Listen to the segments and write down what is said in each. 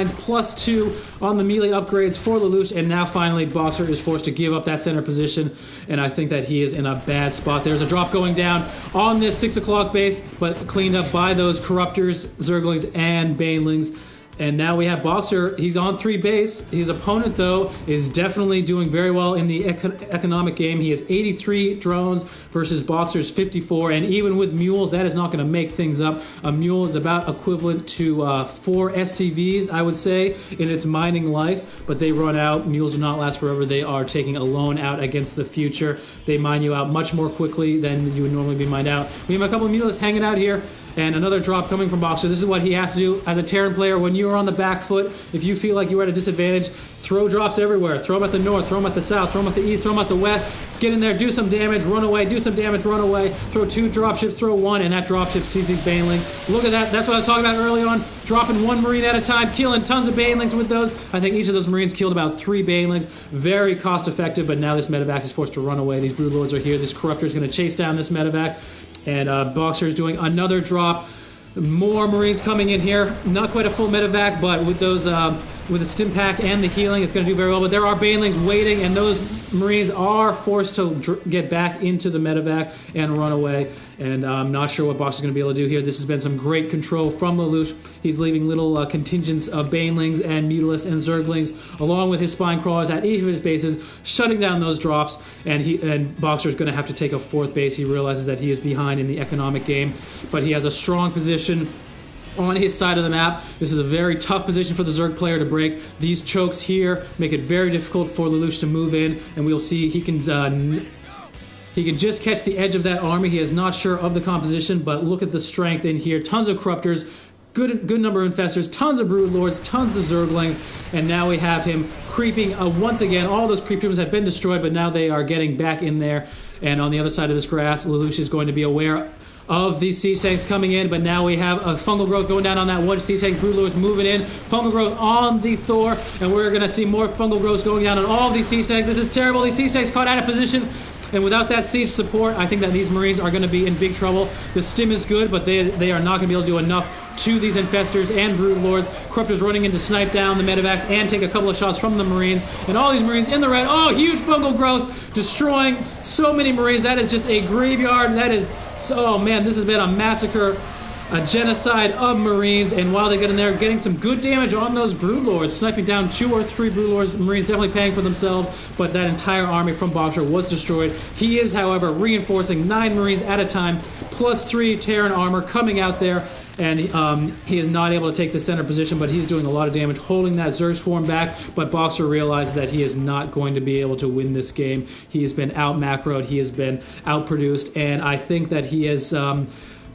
+2 on the melee upgrades for LaLuSh, and now finally BoxeR is forced to give up that center position, and I think that he is in a bad spot. There's a drop going down on this 6 o'clock base, but cleaned up by those Corruptors, Zerglings, and Banelings. And now we have BoxeR. He's on 3 base. His opponent, though, is definitely doing very well in the economic game. He has 83 drones versus BoxeR's 54. And even with mules, that is not going to make things up. A mule is about equivalent to 4 SCVs, I would say, in its mining life. But they run out. Mules do not last forever. They are taking a loan out against the future. They mine you out much more quickly than you would normally be mined out. We have a couple of mules hanging out here. And another drop coming from BoxeR. This is what he has to do as a Terran player. When you are on the back foot, if you feel like you are at a disadvantage, throw drops everywhere. Throw them at the north, throw them at the south, throw them at the east, throw them at the west. Get in there, do some damage, run away, do some damage, run away. Throw 2 dropships, throw 1, and that dropship sees these Banelings. Look at that. That's what I was talking about early on. Dropping 1 Marine at a time, killing tons of Banelings with those. I think each of those Marines killed about 3 Banelings. Very cost effective, but now this medevac is forced to run away. These Broodlords are here. This Corruptor is going to chase down this medevac. And BoxeR is doing another drop. More Marines coming in here. Not quite a full medevac, but with those, with the stim pack and the healing, it's going to do very well. But there are Banelings waiting, and those Marines are forced to get back into the medevac and run away. And I'm not sure what BoxeR is going to be able to do here. This has been some great control from LaLuSh. He's leaving little contingents of Banelings and Mutalisks and Zerglings, along with his Spine Crawlers at each of his bases, shutting down those drops. And BoxeR is going to have to take a 4th base. He realizes that he is behind in the economic game, but he has a strong position on his side of the map. This is a very tough position for the Zerg player to break. These chokes here make it very difficult for LaLuSh to move in, and we'll see he can just catch the edge of that army. He is not sure of the composition, but look at the strength in here. Tons of Corruptors, good number of Infestors, tons of Broodlords, tons of Zerglings, and now we have him creeping once again. All those creep tombs have been destroyed, but now they are getting back in there. And on the other side of this grass, LaLuSh is going to be aware of these siege tanks coming in, but now we have a fungal growth going down on that one siege tank. Broodlords moving in, fungal growth on the Thor, and we're going to see more fungal growths going down on all these siege tanks. This is terrible. These siege tanks caught out of position, and without that siege support, I think that these Marines are going to be in big trouble. The stim is good, but they are not going to be able to do enough to these Infestors and Broodlords. Corruptors running in to snipe down the medevacs and take a couple of shots from the Marines. And all these Marines in the red. Oh, huge fungal growth, destroying so many Marines. That is just a graveyard. That is, oh man, this has been a massacre, a genocide of Marines. And while they get in there, getting some good damage on those Broodlords, sniping down 2 or 3 Broodlords. Marines definitely paying for themselves, but that entire army from BoxeR was destroyed. He is, however, reinforcing 9 Marines at a time, +3 Terran armor coming out there. And he is not able to take the center position, but he's doing a lot of damage, holding that Zerg swarm back. But BoxeR realizes that he is not going to be able to win this game. He has been out-macroed, he has been outproduced, and I think that he has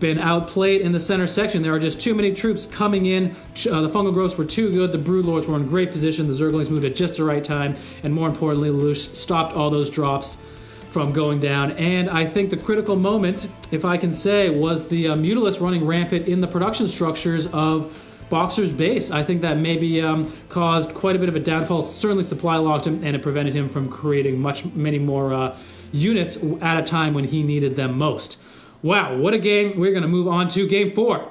been outplayed in the center section. There are just too many troops coming in. The fungal growths were too good. The Broodlords were in great position. The Zerglings moved at just the right time, and more importantly, LaLuSh stopped all those drops from going down. And I think the critical moment, if I can say, was the Mutalisks running rampant in the production structures of BoxeR's base. I think that maybe caused quite a bit of a downfall. Certainly supply locked him, and it prevented him from creating many more units at a time when he needed them most. Wow, what a game. We're going to move on to Game 4.